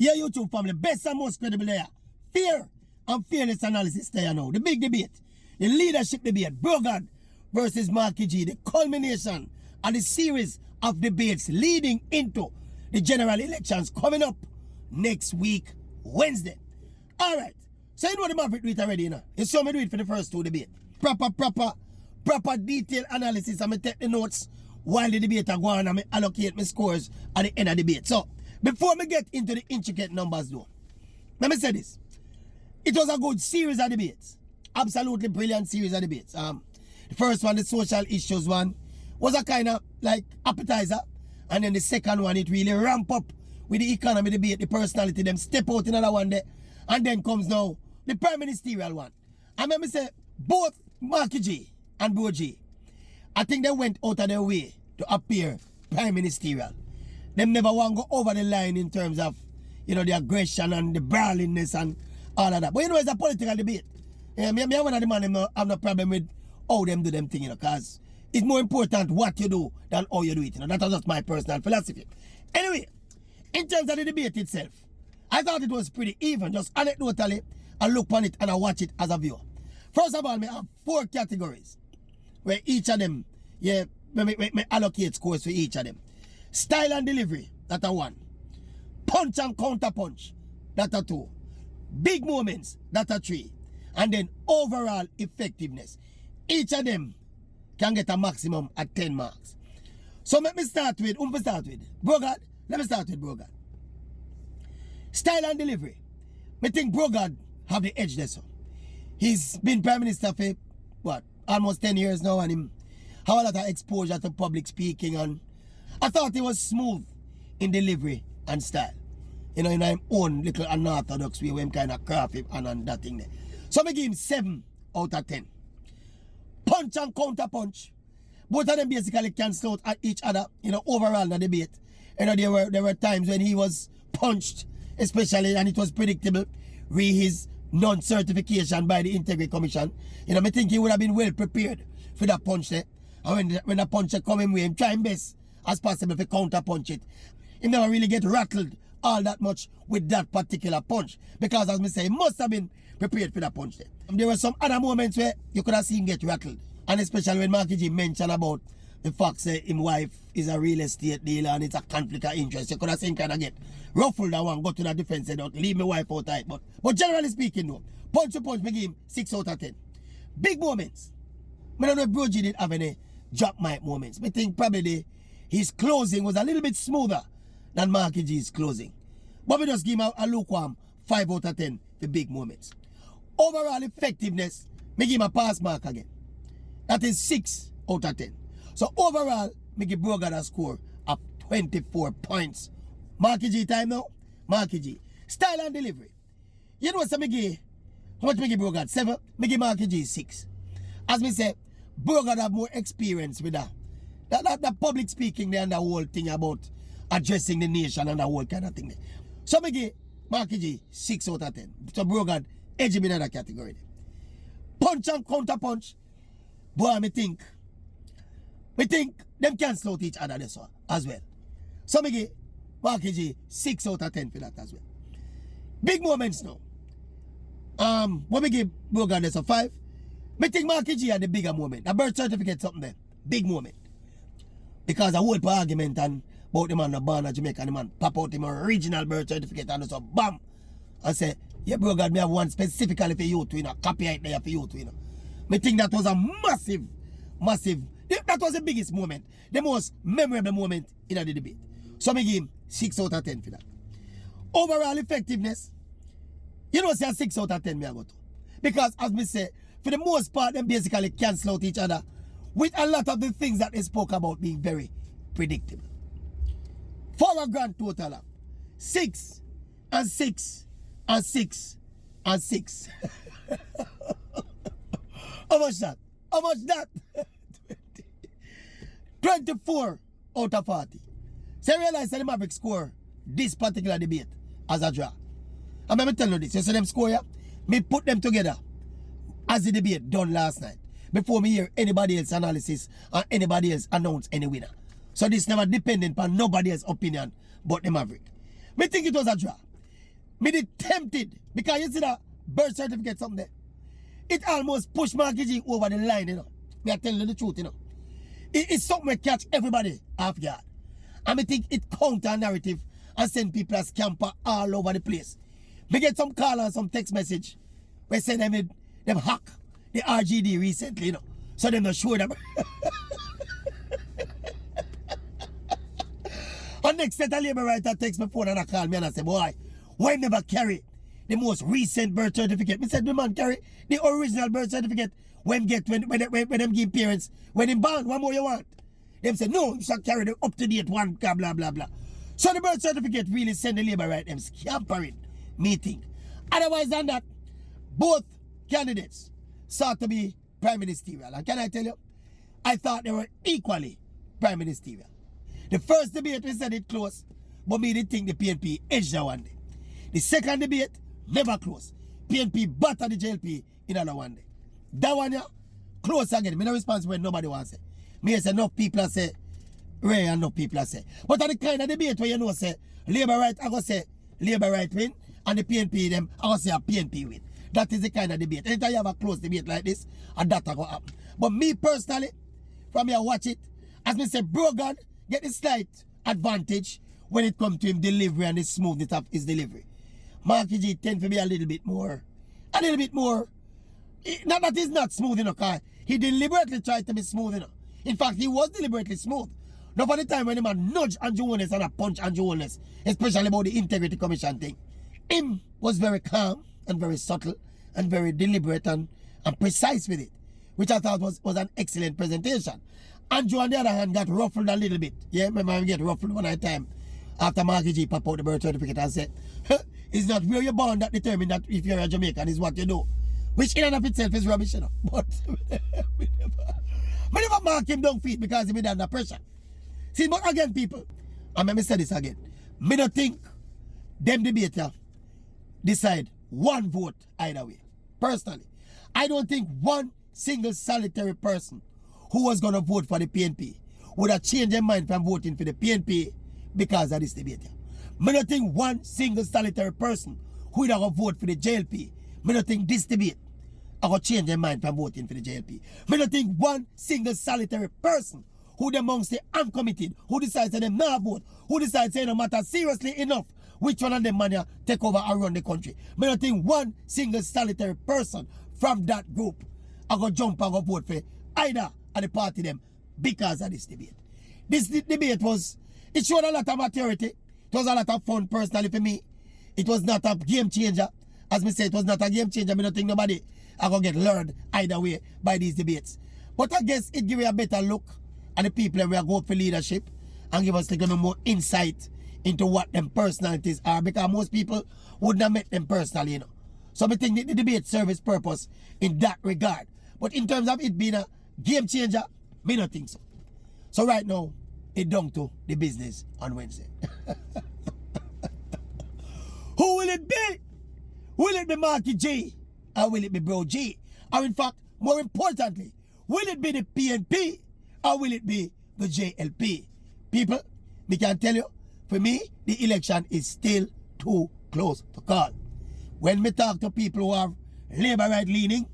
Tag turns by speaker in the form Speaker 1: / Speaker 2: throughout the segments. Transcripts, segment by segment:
Speaker 1: Yeah, YouTube family, best and most credible there. Fear and fairness analysis there now. The big debate, the leadership debate, Brogard versus Marky G, the culmination of the series of debates leading into the general elections coming up next week, Wednesday. Alright, so you know the Maverick do it already, you know. You saw me do it for the first two debates. Proper detailed analysis. I'm going to take the notes while the debate are going, and I allocate my scores at the end of the debate. So, before we get into the intricate numbers though, let me say this. It was a good series of debates. Absolutely brilliant series of debates. The first one, the social issues one, was a kind of like appetizer. And then the second one, it really ramp up with the economy debate, the personality, them step out in another one there. And then comes now the prime ministerial one. And let me say, both Marky G and Bro G, I think they went out of their way to appear prime ministerial. Them never want to go over the line in terms of, you know, the aggression and the brawliness and all of that. But you know, it's a political debate. Yeah, me one of the man have no problem with how them do them thing, you know, because it's more important what you do than how you do it. You know, that was just my personal philosophy. Anyway, in terms of the debate itself, I thought it was pretty even, just anecdotally. I look on it and I watch it as a viewer. First of all, I have 4 categories where each of them, yeah, me allocate scores for each of them. Style and delivery, that's a 1. Punch and counter punch, that's a 2. Big moments, that's a 3. And then overall effectiveness. Each of them can get a maximum at 10 marks. So let me start with, Brogard. Let me start with Brogard. Style and delivery. I think Brogard have the edge there, so. He's been prime minister for, what, almost 10 years now, and him have a lot of exposure to public speaking, and I thought he was smooth in delivery and style. You know, in his own little unorthodox way, where him kind of crafty and that thing there. So I give him 7 out of 10. Punch and counter punch. Both of them basically cancel out at each other, you know, overall in the debate. You know, there were times when he was punched, especially, and it was predictable, re his non-certification by the Integrity Commission. You know, I think he would have been well prepared for that punch there. And when the punch come in with him, try his best as possible to counter punch it. He never really get rattled all that much with that particular punch. Because as I say, he must have been prepared for that punch there. There were some other moments where you could have seen him get rattled. And especially when Marky G mentioned about the fact that his wife is a real estate dealer and it's a conflict of interest. You could have seen kind of get ruffled that one, go to the defense and don't leave my wife out tight. But generally speaking though, punch to punch, me give him 6 out of 10. Big moments. I don't know if Bro G did have any drop mic moments. I think probably his closing was a little bit smoother than Marky G's closing. But we just give him a lukewarm 5 out of 10 for big moments. Overall effectiveness, me give him a pass mark again. That is 6 out of 10. So overall, me give Brogard a score of 24 points. Marky G time now. Marky G. Style and delivery. You know what me give? How much me give Brogard? 7. Me give Marky G 6. As me say, Brogard have more experience with that. That public speaking there and the whole thing about addressing the nation and the whole kind of thing there. So me give Marky G 6 out of 10. So Brogard edge him in that category there. Punch and counter punch. Boy, me think them cancel out each other this one as well. So me give Marky G 6 out of 10 for that as well. Big moments now. What me give Brogard this a 5. Me think Marky G had the bigger moment. The birth certificate something there. Big moment. Because I hold for argument and about the man born in Jamaica and the man pop out him original birth certificate and so bam. I say, yeah, Brogard, me have one specifically for you to, you know, copyright there for you to, you know. Me think that was a massive, that was the biggest moment, the most memorable moment in the debate. So me give him 6 out of 10 for that. Overall effectiveness, you know, say 6 out of 10 me I go to. Because as me say, for the most part, them basically cancel out each other with a lot of the things that they spoke about being very predictable. For a grand total of 6 and 6 and 6 and 6. How much that? How much that? 24 out of 40. So you realize that the Maverick score this particular debate as a draw. And let me tell you this. You see them score here? Me put them together as the debate done last night. Before me hear anybody else analysis or anybody else announce any winner. So this never dependent on nobody else's opinion but the Maverick. Me think it was a draw. Me did tempted because you see that birth certificate something there. It almost pushed Marky G over the line, you know. Me I tell you the truth, you know. It's something that catch everybody off guard. And I think it counter narrative and send people as camper all over the place. Me get some call and some text message where say them hack the RGD recently, you know. So them not sure them. And next set a labor writer text me phone and I call me and I say, boy, why never carry the most recent birth certificate? Me said the man carry the original birth certificate when them give parents when them born. What more you want? Them say no, you should carry the up to date one, blah blah blah blah. So the birth certificate really send the labor right them scampering meeting. Otherwise than that, both candidates sought to be prime ministerial. And can I tell you, I thought they were equally prime ministerial. The first debate we said it close, but me did think the PNP edged that one day. The second debate never close. PNP batter the JLP in another one day. That one yeah, close again. Me no response when nobody wants to say. Me say enough people say Ray and enough people say. But at the kind of debate where you know say Labour right, I go say Labour right win, and the PNP them I go say a PNP win. That is the kind of debate. Anytime you have a close debate like this, and that go happen. But me personally, from here watch it, as me say, Brogan get a slight advantage when it comes to him delivery and the smoothness of his delivery. Marky G tend to be a little bit more. Not that he's not smooth enough, because he deliberately tried to be smooth enough. In fact, he was deliberately smooth. Now for the time when the man nudge Andrew HOLNESS and a punch Andrew HOLNESS, especially about the Integrity Commission thing, him was very calm and very subtle and very deliberate and precise with it, which I thought was an excellent presentation. Andrew, on the other hand, got ruffled a little bit. Yeah, remember I get ruffled one time after Marky G pop out the birth certificate and said, it's not where you're born that determine that if you're a Jamaican is what you do. Which in and of itself is rubbish, you know. But we never mark him down feet because he be under pressure. See, but again, people, and let me say this again. Me don't think them debater decide one vote either way. Personally, I don't think one single solitary person who was going to vote for the PNP would have changed their mind from voting for the PNP because of this debate. I don't think one single solitary person who would have voted for the JLP, I don't think this debate I will change their mind from voting for the JLP. I don't think one single solitary person who amongst the uncommitted, who decides that them not vote, who decides that no matter seriously enough which one of them man take over and run the country. I don't think one single solitary person from that group I go jump and go vote for either of the party them because of this debate. This debate it showed a lot of maturity. It was a lot of fun personally for me. It was not a game changer. As me say, it was not a game changer. I don't think nobody are going to get lured either way by these debates. But I guess it give you a better look at the people that we are going for leadership and give us like, more insight into what them personalities are, because most people would not met them personally, you know. So I think the debate serves its purpose in that regard. But in terms of it being a game changer, me don't think so. So right now, it down to the business on Wednesday. Who will it be? Will it be Marky G? Or will it be Bro G? Or in fact, more importantly, will it be the PNP? Or will it be the JLP? People, me can tell you, for me, the election is still too close to call. When me talk to people who have Labour right leaning,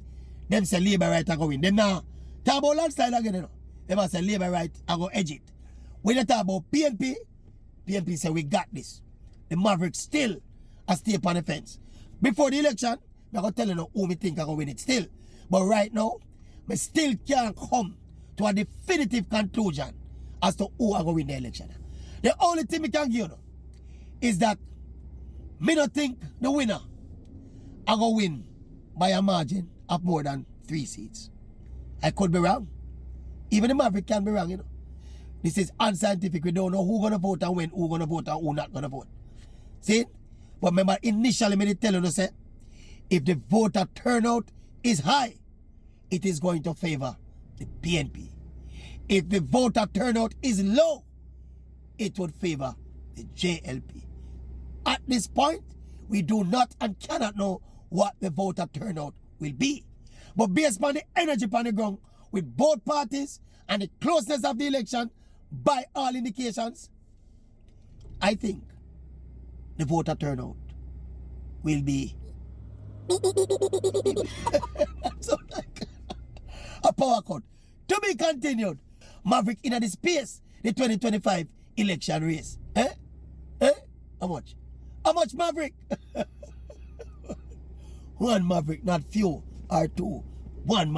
Speaker 1: them say Labour right are going. Them now talk about landslide again, you know. Them say Labour right are going to edge it. When they talk about PNP, PNP say we got this. The Mavericks still a stay upon the fence. Before the election, I'm going to tell you who me think I going to win it still. But right now, I still can't come to a definitive conclusion as to who I going to win the election. The only thing we can give you is that me don't think the winner I going to win by a margin of more than 3 seats. I could be wrong. Even the Maverick can be wrong, you know. This is unscientific. We don't know who's going to vote and when, who's going to vote and who's not going to vote. See? But remember, initially, me tell you, say, if the voter turnout is high, it is going to favor the PNP. If the voter turnout is low, it would favor the JLP. At this point, we do not and cannot know what the voter turnout will be. But based on the energy on the ground, with both parties and the closeness of the election, by all indications, I think the voter turnout will be so like a power cut. To be continued. Maverick in the space, the 2025 election race. Eh? How much? How much, Maverick? One Maverick, not few or two. One Maverick.